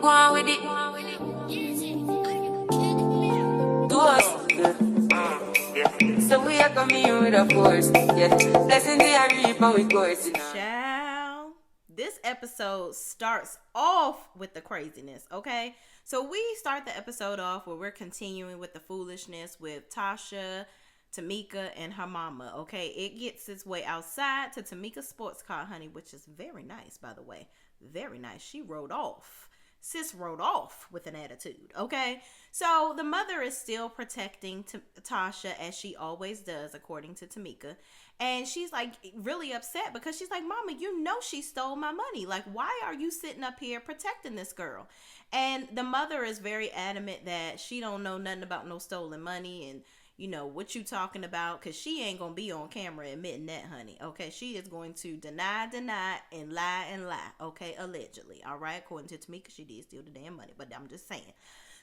Go on with it. Do us. So we are coming with a force. Yeah. Blessing the reap and we course. Child, this episode starts off with the craziness, okay? So we start the episode off where we're continuing with the foolishness with Tasha, Tamika, and her mama, okay? It gets its way outside to Tamika's sports car, honey, which is very nice, by the way. Very nice. She rode off. Sis rode off with an attitude, okay? So the mother is still protecting Tasha as she always does, according to Tamika. And she's like really upset because she's like, Mama, you know she stole my money. Like, why are you sitting up here protecting this girl? And the mother is very adamant that she don't know nothing about no stolen money and, you know, what you talking about, because she ain't going to be on camera admitting that, honey. Okay, she is going to deny, and lie. Okay, allegedly. All right, according to Tamika, she did steal the damn money, but I'm just saying.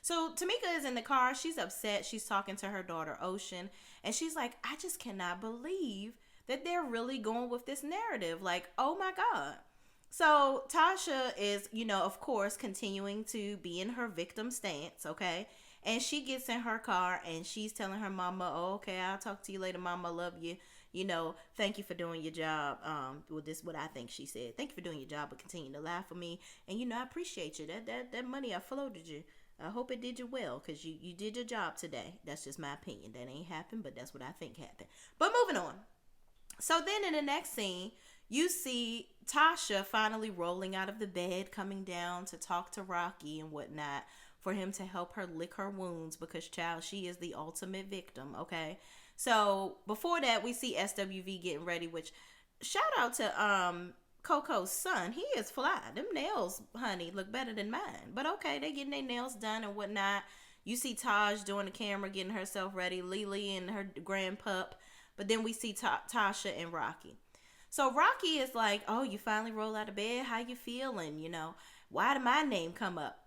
So Tamika is in the car. She's upset. She's talking to her daughter, Ocean, and she's like, I just cannot believe that they're really going with this narrative. Like, oh my God. So Tasha is, you know, of course, continuing to be in her victim stance, okay? And she gets in her car and she's telling her mama, oh, okay, I'll talk to you later, mama, love you. You know, thank you for doing your job. Well, this is what I think she said. Thank you for doing your job, but continue to lie for me. And, you know, I appreciate you. That money, I floated you. I hope it did you well, because you did your job today. That's just my opinion. That ain't happened, but that's what I think happened. But moving on. So then in the next scene, you see Tasha finally rolling out of the bed, coming down to talk to Rocky and whatnot for him to help her lick her wounds because, child, she is the ultimate victim, okay? So before that, we see SWV getting ready, which shout out to Coco's son. He is fly. Them nails, honey, look better than mine. But okay, they getting their nails done and whatnot. You see Taj doing the camera, getting herself ready, Lily and her grandpup. But then we see Tasha and Rocky. So Rocky is like, oh, you finally roll out of bed? How you feeling? You know, why did my name come up?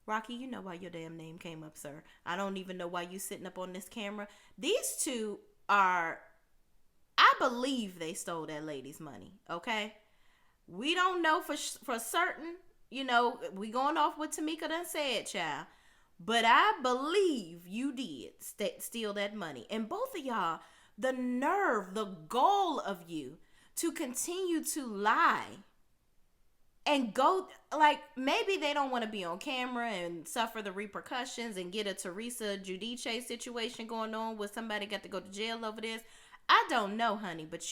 Rocky, you know why your damn name came up, sir. I don't even know why you sitting up on this camera. These two are, I believe they stole that lady's money, okay? We don't know for certain. You know, we going off what Tamika done said, child. But I believe you did steal that money. And both of y'all, the nerve, the gall of you to continue to lie and go, like, maybe they don't want to be on camera and suffer the repercussions and get a Teresa Giudice situation going on where somebody got to go to jail over this. I don't know, honey, but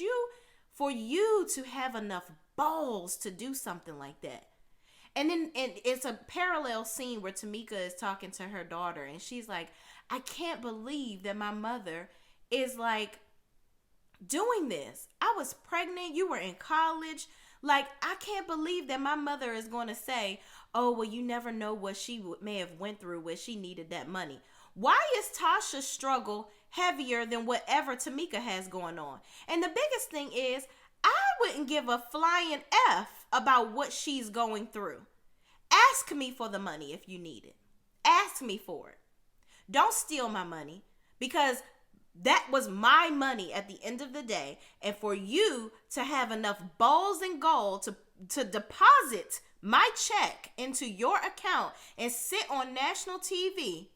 for you to have enough balls to do something like that. And then it's a parallel scene where Tamika is talking to her daughter and she's like, I can't believe that my mother is like doing this. I was pregnant. You were in college. Like, I can't believe that my mother is going to say, oh, well, you never know what she may have went through where she needed that money. Why is Tasha's struggle heavier than whatever Tamika has going on? And the biggest thing is, I wouldn't give a flying F about what she's going through. Ask me for the money if you need it. Ask me for it. Don't steal my money, because that was my money at the end of the day. And for you to have enough balls and gall to deposit my check into your account and sit on national TV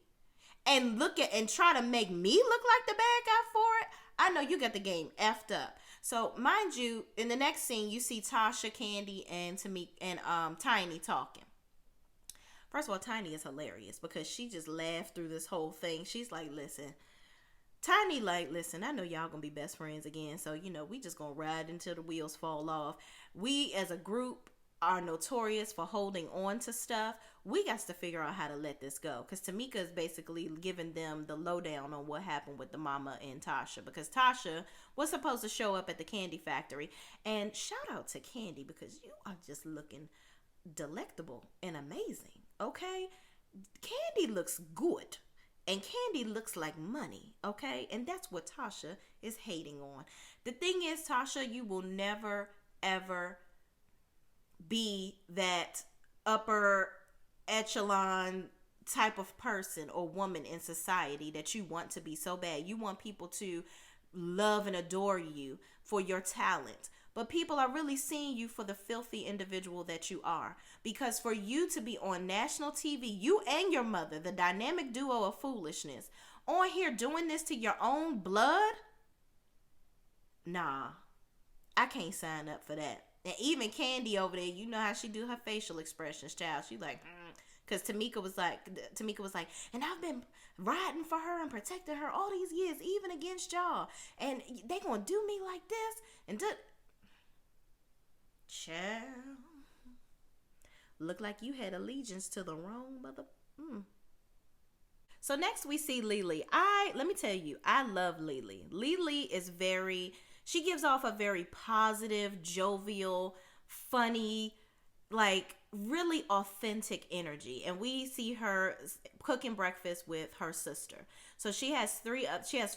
and look at and try to make me look like the bad guy for it, I know you got the game effed up. So mind you, in the next scene, you see Tasha, Candy, and Tamika and Tiny talking. First of all, Tiny is hilarious because she just laughed through this whole thing. She's like, listen, Tiny, like, listen, I know y'all gonna be best friends again, so, you know, we just gonna ride until the wheels fall off. We, as a group, are notorious for holding on to stuff. We got to figure out how to let this go, because Tamika is basically giving them the lowdown on what happened with the mama and Tasha, because Tasha was supposed to show up at the candy factory. And shout out to Candy, because you are just looking delectable and amazing, okay? Candy looks good. And Candy looks like money, okay? And that's what Tasha is hating on. The thing is, Tasha, you will never, ever be that upper echelon type of person or woman in society that you want to be so bad. You want people to love and adore you for your talent. but people are really seeing you for the filthy individual that you are. Because for you to be on national TV, you and your mother, the dynamic duo of foolishness, on here doing this to your own blood, nah, I can't sign up for that. And even Candy over there, you know how she do her facial expressions, child. She like, because Tamika was like, and I've been riding for her and protecting her all these years, even against y'all. And they gonna do me like this and child, look like you had allegiance to the wrong mother. So next we see Lily. Let me tell you, I love Lily. Lily is she gives off a very positive, jovial, funny, like really authentic energy. And we see her cooking breakfast with her sister. So she has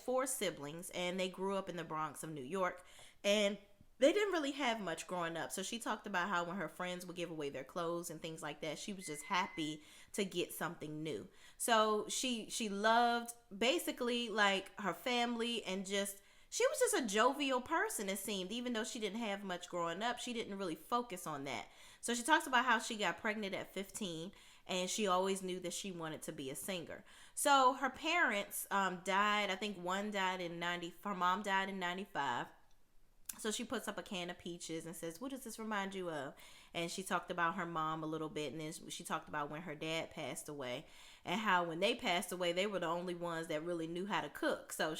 four siblings, and they grew up in the Bronx of New York, and they didn't really have much growing up. So she talked about how when her friends would give away their clothes and things like that, she was just happy to get something new. So she loved basically like her family, and she was just a jovial person, it seemed. Even though she didn't have much growing up, she didn't really focus on that. So she talks about how she got pregnant at 15, and she always knew that she wanted to be a singer. So her parents died. I think one died in 90. Her mom died in 95. So she puts up a can of peaches and says, what does this remind you of? And she talked about her mom a little bit, and then she talked about when her dad passed away, and how when they passed away, they were the only ones that really knew how to cook. So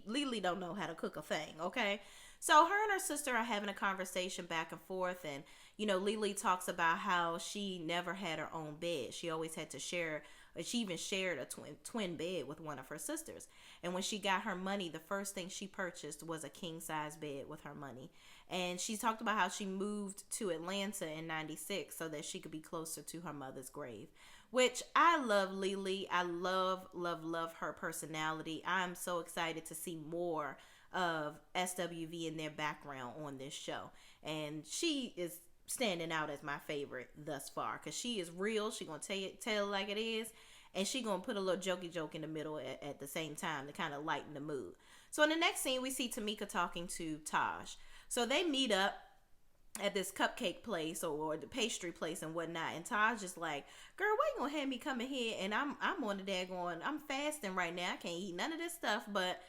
Lily don't know how to cook a thing, okay? So her and her sister are having a conversation back and forth, and, Lily talks about how she never had her own bed. She always had to share. She even shared a twin bed with one of her sisters. And when she got her money, the first thing she purchased was a king-size bed with her money. And she talked about how she moved to Atlanta in 96 so that she could be closer to her mother's grave, which I love Lily. I love, love, love her personality. I'm so excited to see more of SWV and their background on this show. And she is standing out as my favorite thus far, because she is real. She gonna tell it like it is, and she gonna put a little jokey joke in the middle at the same time to kind of lighten the mood. So in the next scene, we see Tamika talking to Taj. So they meet up at this cupcake place or the pastry place and whatnot, and Taj is like, girl, why you gonna have me coming here and I'm on the daggone, I'm fasting right now, I can't eat none of this stuff, but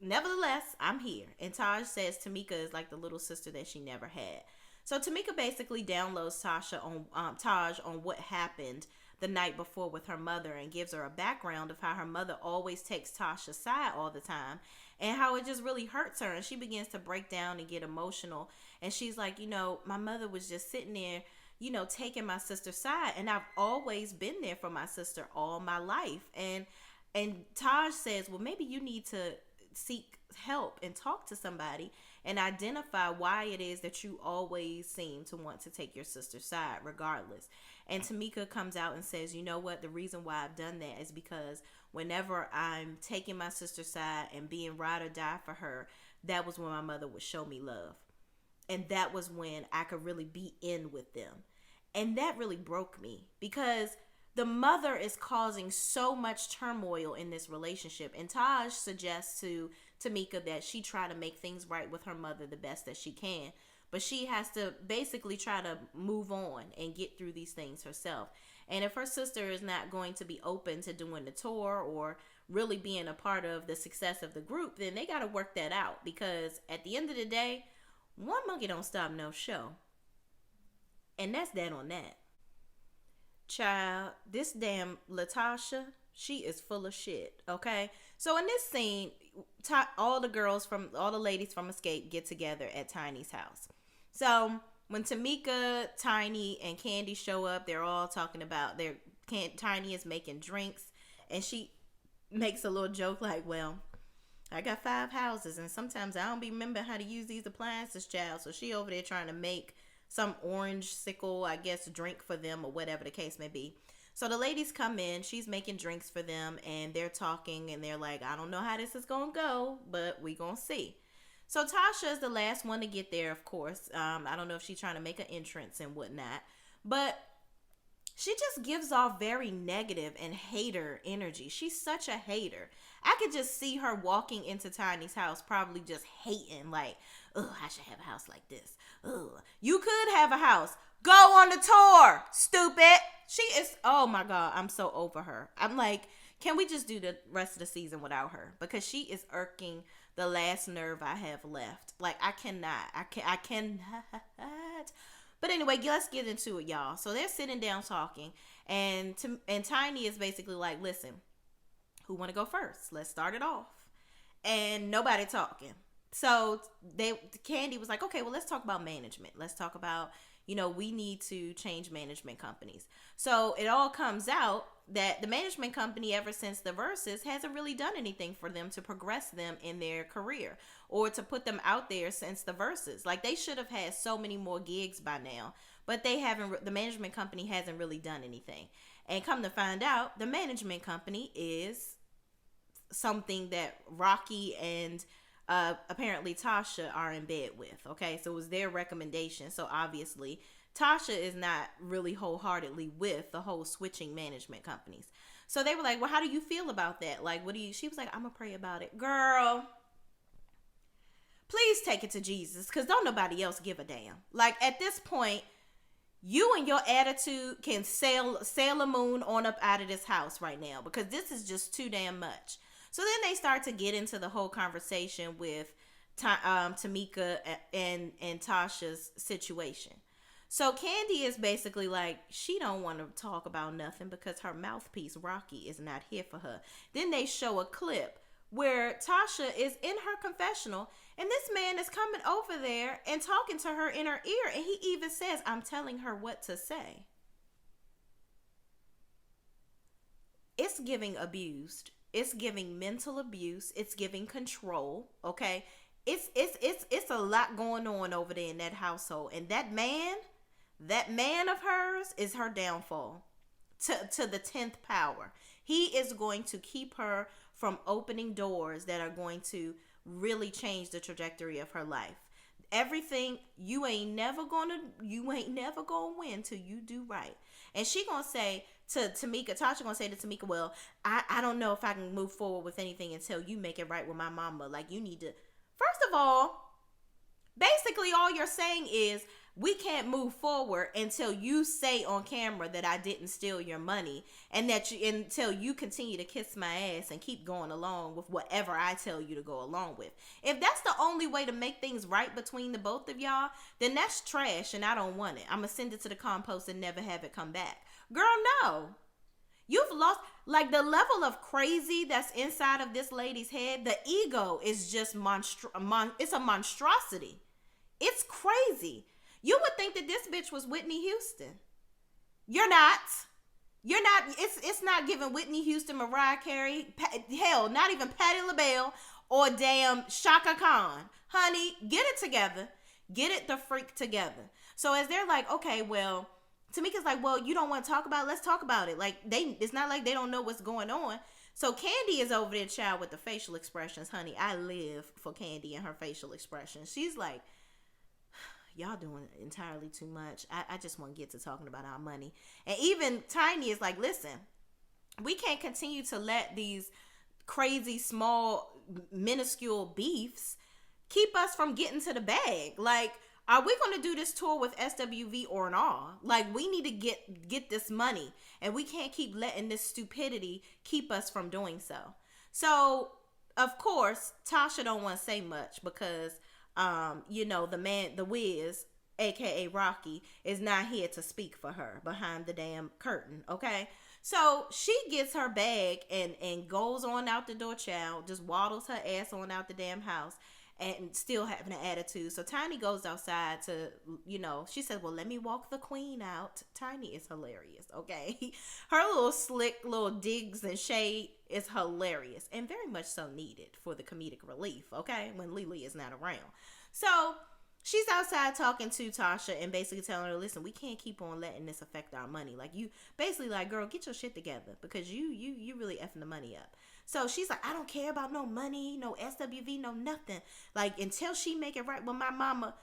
nevertheless I'm here. And Taj says Tamika is like the little sister that she never had. So Tamika basically downloads Taj on what happened the night before with her mother, and gives her a background of how her mother always takes Tasha aside all the time, and how it just really hurts her. And she begins to break down and get emotional. And she's like, my mother was just sitting there, taking my sister's side, and I've always been there for my sister all my life. And Taj says, well, maybe you need to seek help and talk to somebody and identify why it is that you always seem to want to take your sister's side regardless. And Tamika comes out and says, you know what, the reason why I've done that is because whenever I'm taking my sister's side and being ride or die for her, that was when my mother would show me love. And that was when I could really be in with them. And that really broke me, because the mother is causing so much turmoil in this relationship. And Taj suggests to Tamika that she try to make things right with her mother the best that she can. But she has to basically try to move on and get through these things herself. And if her sister is not going to be open to doing the tour or really being a part of the success of the group, then they got to work that out. Because at the end of the day, one monkey don't stop no show. And that's that on that. Child, this damn Latasha, she is full of shit, okay? So in this scene, all the ladies from Xscape get together at Tiny's house. So when Tamika, Tiny, and Candy show up, they're all talking about Tiny is making drinks, and she makes a little joke like, well, I got 5 houses, and sometimes I don't be remember how to use these appliances, child. So she over there trying to make some orange sickle, I guess, drink for them or whatever the case may be. So the ladies come in, she's making drinks for them, and they're talking, and they're like, I don't know how this is going to go, but we going to see. So Tasha is the last one to get there, of course. I don't know if she's trying to make an entrance and whatnot, but she just gives off very negative and hater energy. She's such a hater. I could just see her walking into Tiny's house, probably just hating, like, oh, I should have a house like this. Oh, you could have a house. Go on the tour, stupid. She is, oh my God, I'm so over her. I'm like, can we just do the rest of the season without her? Because she is irking the last nerve I have left. Like, I cannot. But anyway, let's get into it, y'all. So they're sitting down talking, and Tiny is basically like, listen, who want to go first? Let's start it off. And nobody talking. So Candy was like, okay, well, let's talk about management. Let's talk about, we need to change management companies. So it all comes out that the management company, ever since the Versus, hasn't really done anything for them to progress them in their career or to put them out there since the Versus. Like, they should have had so many more gigs by now, but they haven't. The management company hasn't really done anything. And come to find out, the management company is something that Rocky and apparently Tasha are in bed with. Okay, so it was their recommendation. So obviously Tasha is not really wholeheartedly with the whole switching management companies. So they were like, well, how do you feel about that? Like, she was like, I'm gonna pray about it. Girl, please take it to Jesus, because don't nobody else give a damn. Like, at this point, you and your attitude can sail a moon on up out of this house right now, because this is just too damn much. So then they start to get into the whole conversation with Tamika and Tasha's situation. So Candy is basically like, she don't want to talk about nothing because her mouthpiece, Rocky, is not here for her. Then they show a clip where Tasha is in her confessional, and this man is coming over there and talking to her in her ear, and he even says, I'm telling her what to say. It's giving abused. It's giving mental abuse. It's giving control. Okay, it's a lot going on over there in that household, and that man of hers is her downfall to the 10th power. He is going to keep her from opening doors that are going to really change the trajectory of her life. Everything, you ain't never gonna win till you do right. And she gonna say to Tamika, Tasha gonna say to Tamika, well, I don't know if I can move forward with anything until you make it right with my mama. Like, you need to, first of all, basically all you're saying is, we can't move forward until you say on camera that I didn't steal your money, and until you continue to kiss my ass and keep going along with whatever I tell you to go along with. If that's the only way to make things right between the both of y'all, then that's trash and I don't want it. I'm going to send it to the compost and never have it come back. Girl, no. You've lost, like, the level of crazy that's inside of this lady's head. The ego is just it's a monstrosity. It's crazy. You would think that this bitch was Whitney Houston. You're not. It's not giving Whitney Houston, Mariah Carey, hell, not even Patti LaBelle or damn Shaka Khan. Honey, get it together. Get it the freak together. So as they're like, okay, well, Tamika's like, well, you don't want to talk about it? Let's talk about it. Like, it's not like they don't know what's going on. So Candy is over there, child, with the facial expressions. Honey, I live for Candy and her facial expressions. She's like, y'all doing entirely too much. I just want to get to talking about our money. And even Tiny is like, listen, we can't continue to let these crazy, small, minuscule beefs keep us from getting to the bag. Like, are we going to do this tour with SWV or not? Like, we need to get this money, and we can't keep letting this stupidity keep us from doing so. So, of course, Tasha don't want to say much because the Wiz, aka Rocky, is not here to speak for her behind the damn curtain. Okay, so she gets her bag and goes on out the door, child, just waddles her ass on out the damn house, and still having an attitude. So Tiny goes outside to, she says, well, let me walk the queen out. Tiny is hilarious. Okay, her little slick little digs and shade is hilarious and very much so needed for the comedic relief. Okay, when Lily is not around. So she's outside talking to Tasha and basically telling her, listen, we can't keep on letting this affect our money. Like, you basically like, girl, get your shit together, because you really effing the money up. So she's like, I don't care about no money, no SWV, no nothing. Like, until she make it right with my mama,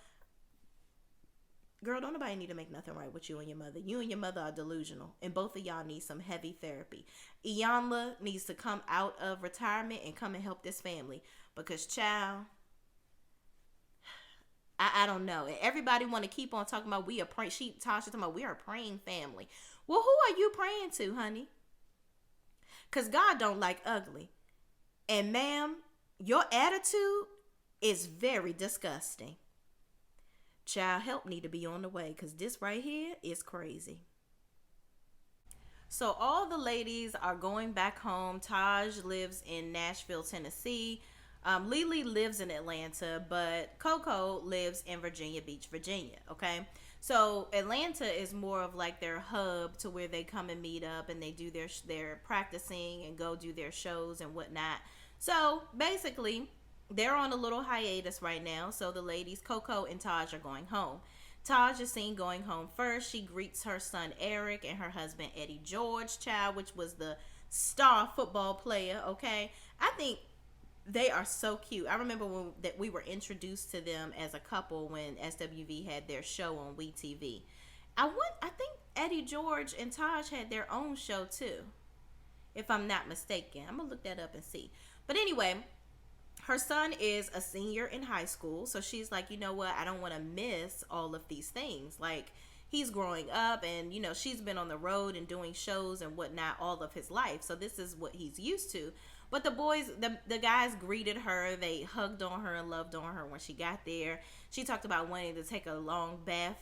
Girl, don't nobody need to make nothing right with you and your mother. You and your mother are delusional, and both of y'all need some heavy therapy. Iyanla needs to come out of retirement and come and help this family because, child, I don't know. Everybody want to keep on talking about we are praying. Tasha talking about we are a praying family. Well, who are you praying to, honey? Because God don't like ugly. And ma'am, your attitude is very disgusting. Child, help need to be on the way because this right here is crazy. So all the ladies are going back home. Taj lives in Nashville, Tennessee. Lily lives in Atlanta, but Coco lives in Virginia Beach, Virginia. Okay. So Atlanta is more of like their hub to where they come and meet up and they do their practicing and go do their shows and whatnot. So basically, they're on a little hiatus right now. So the ladies, Coco and Taj, are going home. Taj is seen going home first. She greets her son Eric and her husband Eddie George, child, which was the star football player. Okay, I think they are so cute. I remember that we were introduced to them as a couple when SWV had their show on WeTV. I think Eddie George and Taj had their own show too, if I'm not mistaken. I'm gonna look that up and see. But anyway, her son is a senior in high school, so she's like, you know what, I don't want to miss all of these things. Like, he's growing up, and you know, she's been on the road and doing shows and whatnot all of his life, so this is what he's used to. But the boys, the guys greeted her. They hugged on her and loved on her when she got there. She talked about wanting to take a long bath,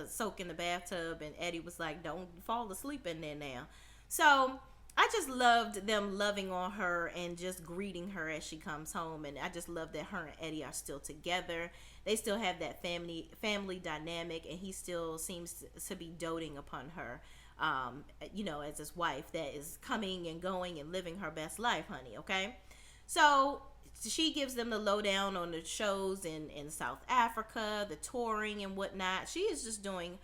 soak in the bathtub, and Eddie was like, don't fall asleep in there now. So I just loved them loving on her and just greeting her as she comes home. And I just love that her and Eddie are still together. They still have that family dynamic, and he still seems to be doting upon her, you know, as his wife that is coming and going and living her best life, honey, okay? So she gives them the lowdown on the shows in South Africa, the touring and whatnot. She is just doing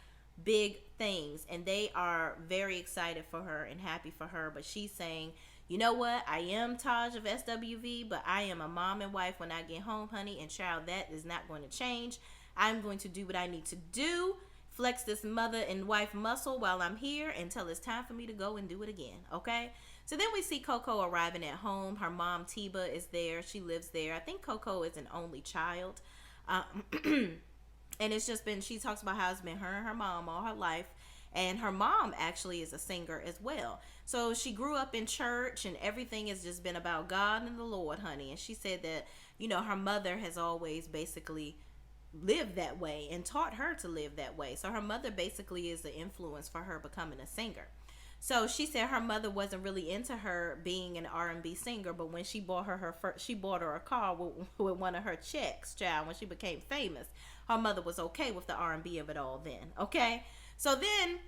big things, and they are very excited for her and happy for her. But she's saying, you know what, I am Taj of SWV, but I am a mom and wife when I get home, honey, and child, that is not going to change. I'm going to do what I need to do, flex this mother and wife muscle while I'm here until it's time for me to go and do it again, okay? So then we see Coco arriving at home. Her mom, Tiba, is there. She lives there. I think Coco is an only child. And it's just been, she talks about how it's been her and her mom all her life. And her mom actually is a singer as well. So she grew up in church, and everything has just been about God and the Lord, honey. And she said that, you know, her mother has always basically lived that way and taught her to live that way. So her mother basically is the influence for her becoming a singer. So she said her mother wasn't really into her being an R&B singer, but when she bought her she bought her a car with one of her checks, child, when she became famous, her mother was okay with the R&B of it all then, okay? So then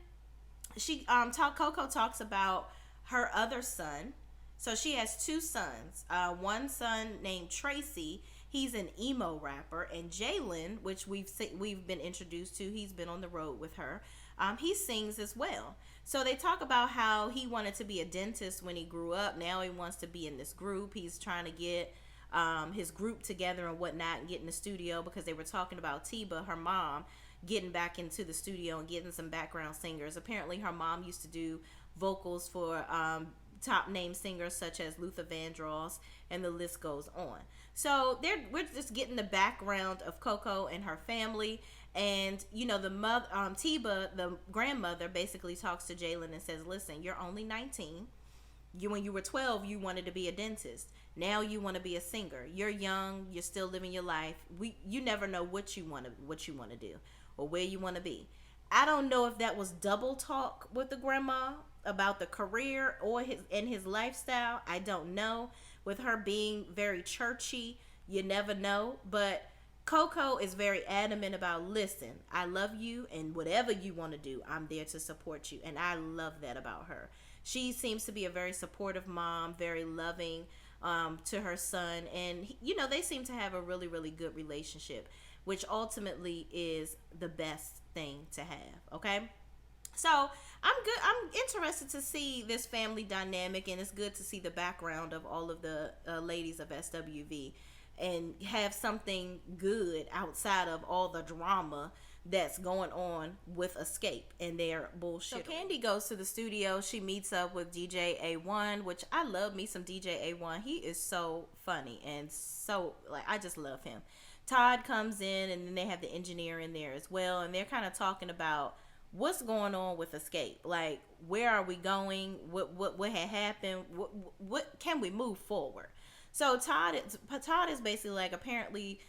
she Coco talks about her other son. So she has two sons. One son named Tracy. He's an emo rapper, and Jalen, which we've been introduced to, he's been on the road with her. He sings as well. So they talk about how he wanted to be a dentist when he grew up. Now he wants to be in this group. He's trying to get his group together and whatnot and get in the studio, because they were talking about Tiba, her mom, getting back into the studio and getting some background singers. Apparently her mom used to do vocals for top name singers such as Luther Vandross, and the list goes on. So we're just getting the background of Coco and her family. And you know, the mother, Tiba, the grandmother, basically talks to Jalen and says, listen, you're only 19. When you were 12, you wanted to be a dentist. Now you want to be a singer. You're young, you're still living your life. You never know what you want to do or where you want to be. I don't know if that was double talk with the grandma about the career or his lifestyle. I don't know. With her being very churchy, you never know. But Coco is very adamant about, listen, I love you, and whatever you want to do, I'm there to support you. And I love that about her. She seems to be a very supportive mom, very loving to her son. And, you know, they seem to have a really, really good relationship, which ultimately is the best thing to have, okay? So I'm interested to see this family dynamic, and it's good to see the background of all of the ladies of SWV and have something good outside of all the drama that's going on with Xscape and their bullshit. So Candy goes to the studio. She meets up with DJ A1, which I love me some DJ A1. He is so funny and so, like, I just love him. Todd comes in, and then they have the engineer in there as well, and they're kind of talking about what's going on with Xscape. Like, where are we going? What had happened? What can we move forward? So Todd is basically like, apparently,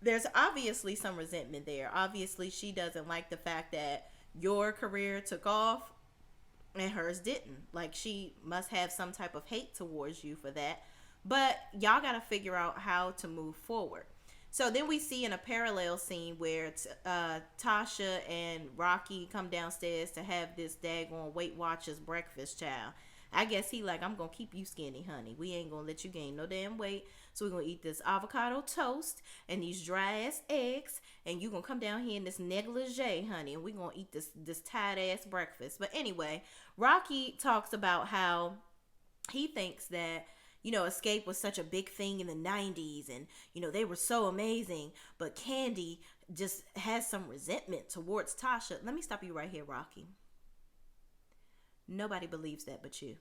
there's obviously some resentment there. Obviously, she doesn't like the fact that your career took off and hers didn't. Like, she must have some type of hate towards you for that. But y'all got to figure out how to move forward. So then we see in a parallel scene where Tasha and Rocky come downstairs to have this daggone Weight Watchers breakfast, child. I guess he like, I'm going to keep you skinny, honey. We ain't going to let you gain no damn weight. So we're going to eat this avocado toast and these dry-ass eggs. And you going to come down here in this negligee, honey. And we're going to eat this tight-ass breakfast. But anyway, Rocky talks about how he thinks that, Xscape was such a big thing in the 90s. And, they were so amazing. But Candy just has some resentment towards Tasha. Let me stop you right here, Rocky. Nobody believes that but you.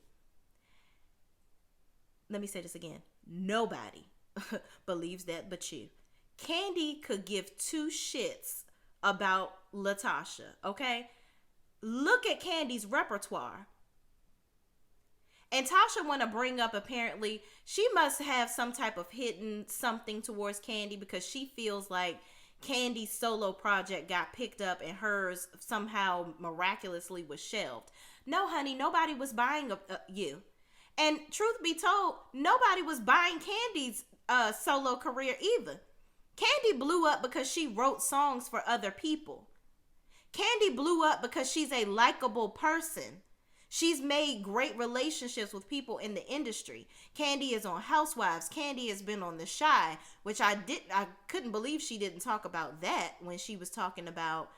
Let me say this again. Nobody believes that but you. Candy could give two shits about Latasha, okay? Look at Candy's repertoire. And Tasha want to bring up, apparently, she must have some type of hidden something towards Candy because she feels like Candy's solo project got picked up and hers somehow miraculously was shelved. No, honey, nobody was buying you. And truth be told, nobody was buying Candy's solo career either. Candy blew up because she wrote songs for other people. Candy blew up because she's a likable person. She's made great relationships with people in the industry. Candy is on Housewives. Candy has been on The Shy, which I couldn't believe she didn't talk about that when she was talking about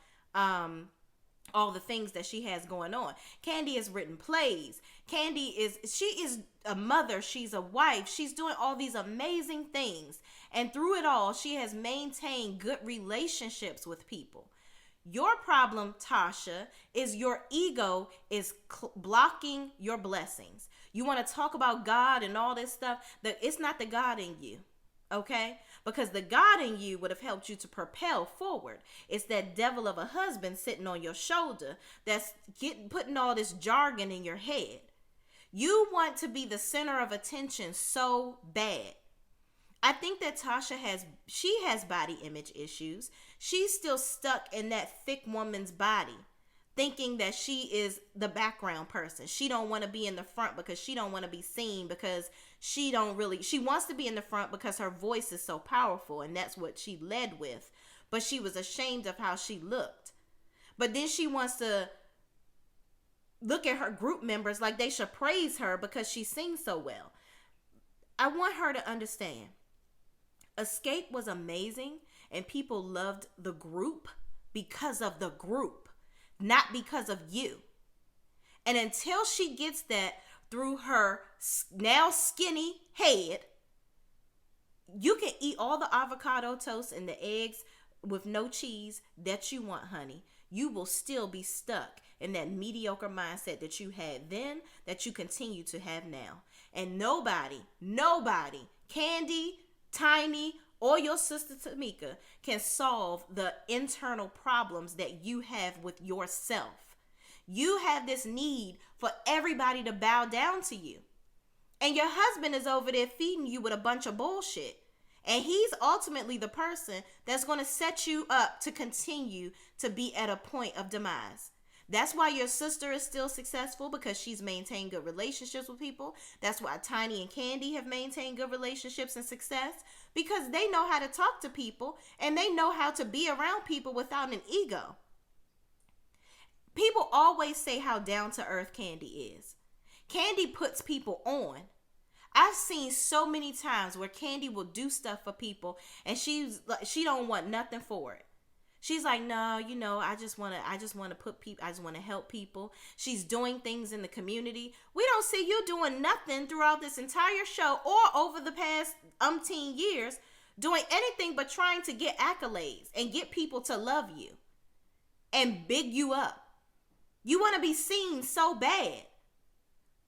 all the things that she has going on. Candy has written plays. She is a mother. She's a wife. She's doing all these amazing things. And through it all, she has maintained good relationships with people. Your problem, Tasha, is your ego is blocking your blessings. You want to talk about God and all this stuff. It's not the God in you. Okay? Because the God in you would have helped you to propel forward. It's that devil of a husband sitting on your shoulder that's putting all this jargon in your head. You want to be the center of attention so bad. I think that Tasha has body image issues. She's still stuck in that thick woman's body, thinking that she is the background person. She don't want to be in the front because she don't want to be seen, because she wants to be in the front because her voice is so powerful, and that's what she led with. But she was ashamed of how she looked. But then she wants to look at her group members like they should praise her because she sings so well. I want her to understand, Xscape was amazing and people loved the group because of the group, not because of you. And until she gets that through her now skinny head, you can eat all the avocado toast and the eggs with no cheese that you want, honey. You will still be stuck in that mediocre mindset that you had then, that you continue to have now. And nobody, Candy, Tiny, or your sister Tamika can solve the internal problems that you have with yourself. You have this need for everybody to bow down to you. And your husband is over there feeding you with a bunch of bullshit. And he's ultimately the person that's going to set you up to continue to be at a point of demise. That's why your sister is still successful, because she's maintained good relationships with people. That's why Tiny and Candy have maintained good relationships and success, because they know how to talk to people and they know how to be around people without an ego. People always say how down to earth Candy is. Candy puts people on. I've seen so many times where Candy will do stuff for people and she don't want nothing for it. She's like, no, I just want to help people. She's doing things in the community. We don't see you doing nothing throughout this entire show or over the past umpteen years doing anything but trying to get accolades and get people to love you and big you up. You want to be seen so bad.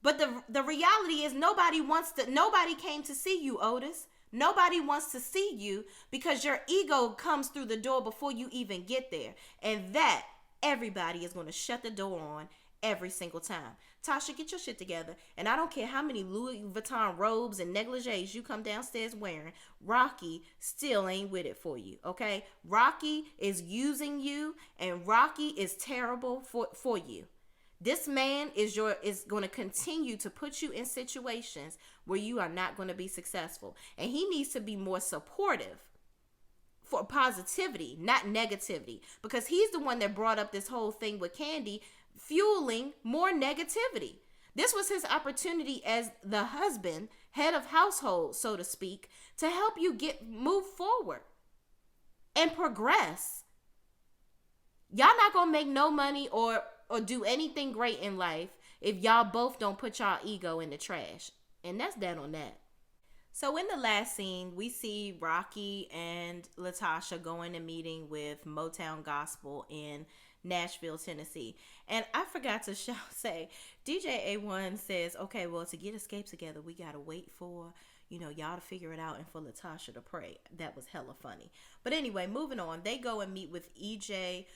But the reality is nobody came to see you, Otis. Nobody wants to see you because your ego comes through the door before you even get there. And that everybody is going to shut the door on every single time. Tasha, get your shit together. And I don't care how many Louis Vuitton robes and negligees you come downstairs wearing. Rocky still ain't with it for you, okay? Rocky is using you, and Rocky is terrible for you. This man is going to continue to put you in situations where you are not going to be successful. And he needs to be more supportive for positivity, not negativity. Because he's the one that brought up this whole thing with Candy, fueling more negativity. This was his opportunity as the husband, head of household, so to speak, to help you move forward and progress. Y'all not going to make no money or do anything great in life if y'all both don't put y'all ego in the trash. And that's that on that. So in the last scene, we see Rocky and Latasha going and meeting with Motown Gospel in Nashville, Tennessee. And I forgot to say, DJ A1 says, okay, well, to get Xscape together, we got to wait for, y'all to figure it out and for Latasha to pray. That was hella funny. But anyway, moving on. They go and meet with EJ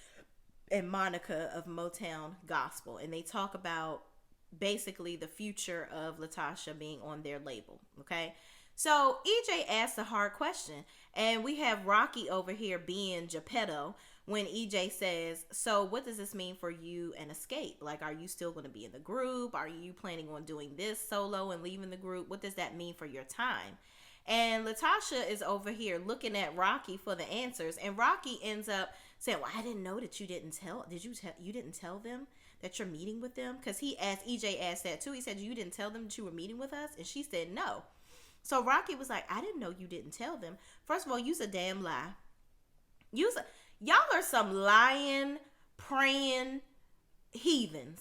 and Monica of Motown Gospel. And they talk about basically the future of Latasha being on their label. Okay. So EJ asks a hard question. And we have Rocky over here being Geppetto when EJ says, so what does this mean for you and Xscape? Like, are you still going to be in the group? Are you planning on doing this solo and leaving the group? What does that mean for your time? And Latasha is over here looking at Rocky for the answers. And Rocky ends up saying, well, I didn't know that you didn't tell. You didn't tell them that you're meeting with them? Because EJ asked that too. He said, you didn't tell them that you were meeting with us? And she said, no. So Rocky was like, I didn't know you didn't tell them. First of all, you's a damn lie. Y'all are some lying, praying heathens.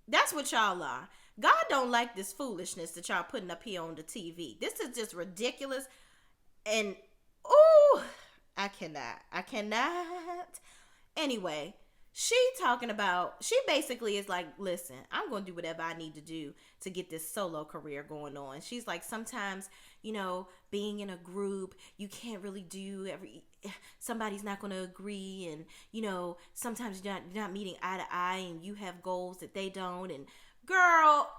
That's what y'all are. God don't like this foolishness that y'all putting up here on the TV. This is just ridiculous. And, ooh, I cannot. Anyway, she basically is like, listen, I'm going to do whatever I need to do to get this solo career going on. She's like, sometimes, being in a group, you can't really do somebody's not going to agree. And, sometimes you're not meeting eye to eye and you have goals that they don't. And girl,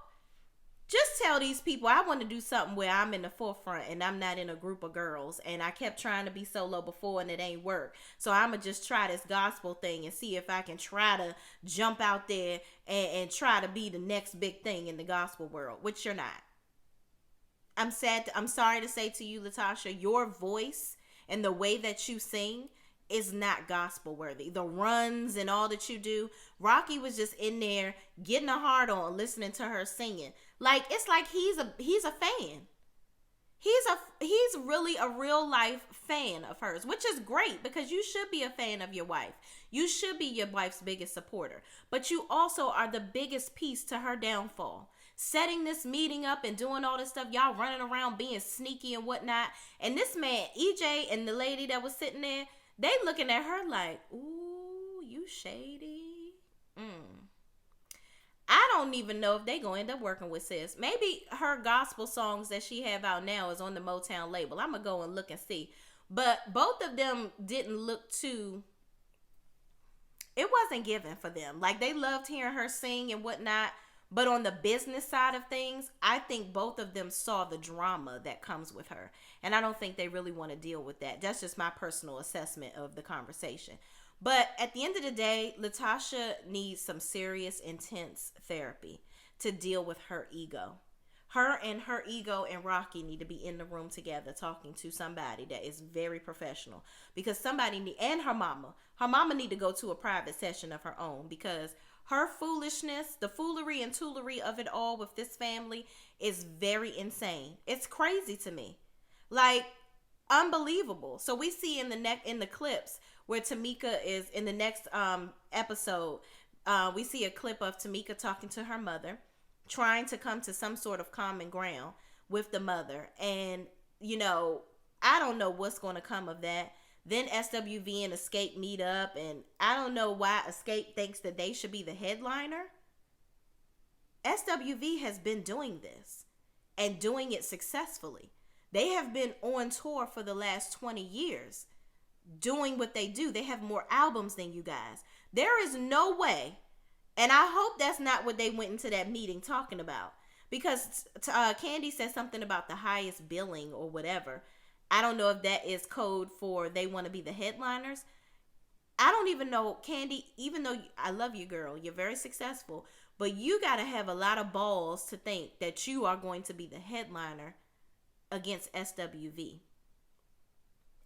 just tell these people I want to do something where I'm in the forefront and I'm not in a group of girls. And I kept trying to be solo before and it ain't work. So I'm going to just try this gospel thing and see if I can try to jump out there and try to be the next big thing in the gospel world, which you're not. I'm sorry to say to you, Latasha, your voice and the way that you sing is not gospel worthy. The runs and all that you do. Rocky was just in there getting a hard on listening to her singing. Like, it's like he's a fan. He's really a real life fan of hers, which is great because you should be a fan of your wife. You should be your wife's biggest supporter, but you also are the biggest piece to her downfall. Setting this meeting up and doing all this stuff, y'all running around being sneaky and whatnot. And this man, EJ, and the lady that was sitting there, they looking at her like, ooh, you shady. I don't even know if they gonna end up working with sis. Maybe her gospel songs that she have out now is on the Motown label. I'm gonna go and look and see. But both of them didn't look too, it wasn't given for them. Like, they loved hearing her sing and whatnot. But on the business side of things, I think both of them saw the drama that comes with her. And I don't think they really want to deal with that. That's just my personal assessment of the conversation. But at the end of the day, Latasha needs some serious, intense therapy to deal with her ego. Her ego and Rocky need to be in the room together talking to somebody that is very professional. Because and her mama need to go to a private session of her own, because her foolishness, the foolery and toolery of it all with this family is very insane. It's crazy to me. Like, unbelievable. So we see in the clips where Tamika is in the next episode, we see a clip of Tamika talking to her mother, trying to come to some sort of common ground with the mother. And, I don't know what's going to come of that. Then SWV and Xscape meet up, and I don't know why Xscape thinks that they should be the headliner. SWV has been doing this and doing it successfully. They have been on tour for the last 20 years doing what they do. They have more albums than you guys. There is no way, and I hope that's not what they went into that meeting talking about, because Candy said something about the highest billing or whatever. I don't know if that is code for they want to be the headliners. I don't even know, Candy, even though I love you, girl, you're very successful, but you got to have a lot of balls to think that you are going to be the headliner against SWV.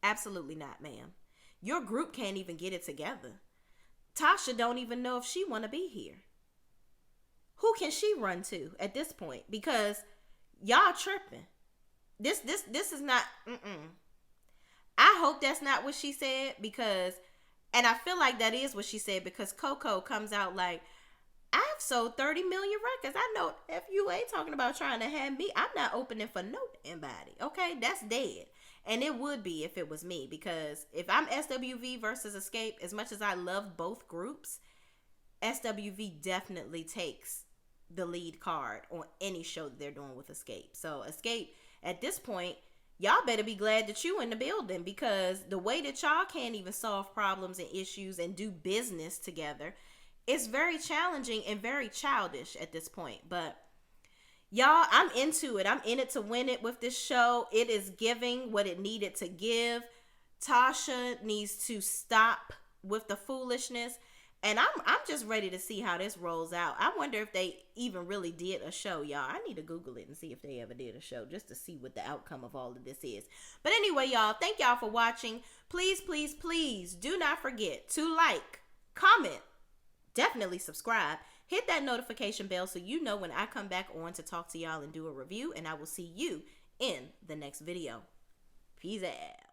Absolutely not, ma'am. Your group can't even get it together. Tasha don't even know if she want to be here. Who can she run to at this point? Because y'all tripping. This is not, I hope that's not what she said, because, and I feel like that is what she said, because Coco comes out like, I've sold 30 million records. I know if you ain't talking about trying to have me, I'm not opening for nobody. Okay, that's dead. And it would be if it was me, because if I'm SWV versus Xscape, as much as I love both groups, SWV definitely takes the lead card on any show that they're doing with Xscape. So Xscape, at this point, y'all better be glad that you in the building, because the way that y'all can't even solve problems and issues and do business together, it's very challenging and very childish at this point. But y'all, I'm into it. I'm in it to win it with this show. It is giving what it needed to give. Tasha needs to stop with the foolishness. And I'm just ready to see how this rolls out. I wonder if they even really did a show, y'all. I need to Google it and see if they ever did a show, just to see what the outcome of all of this is. But anyway, y'all, thank y'all for watching. Please, please, please do not forget to like, comment, definitely subscribe. Hit that notification bell so you know when I come back on to talk to y'all and do a review. And I will see you in the next video. Peace out.